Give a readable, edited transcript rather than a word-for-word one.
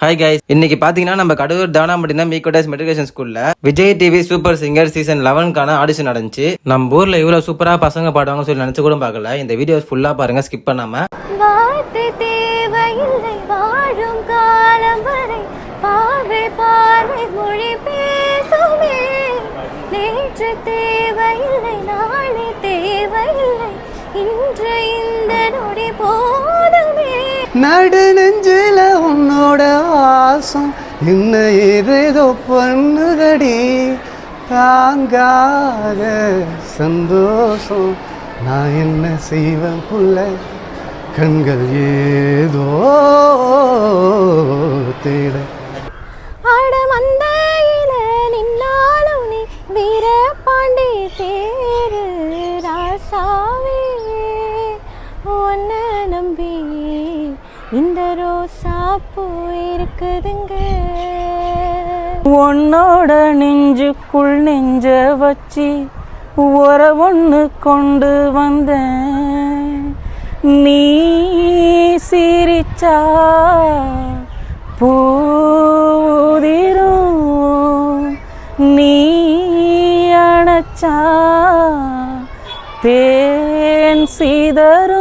Hi guys, இன்னைக்கு பாத்தீங்கன்னா நம்ம கடலூர் தானாம்பட்டினம் மீகோடாஸ் மெட்ரிகுலேஷன் ஸ்கூல்ல Vijay TV super singer season 11க்கான ஆடிஷன் நடந்துச்சு. நம்ம ஊர்ல இவ்வளவு சூப்பரா பசங்க பாடுவாங்க சொல்லி நினைச்சு கூட பார்க்கல. இந்த வீடியோஸ் ஃபுல்லா பாருங்க, ஸ்கிப் பண்ணாம. வார்த்தை தேவையில்லை வாழும் காலம் வரை, பார்வை பார்வை மொழி பேசுமே. நேற்று தேவையில்லை நாளை தேவையில்லை, இன்று இந்த நொடி போதுமே. நடு நெஞ்சில உன்னோட வாசம் என்ன ஏதேதோ பண்ணுதடி, தாங்காத சந்தோஷம் நான் என்ன செய்வேன் புள்ள, கண்கள் ஏதோ தேட. அடமந்தையில நின்னாலும் நீ வீர பாண்டி தேரு ராசாவே, உன்னை நம்பி இந்த ரோசா பூ இருக்குதுங்க. உன்னோட நெஞ்சுக்குள் நெஞ்ச வச்சு ஒன்று கொண்டு வந்தேன். நீ சிரிச்சா பூதிரும், நீ அணைச்சா தேன் சீதரும்.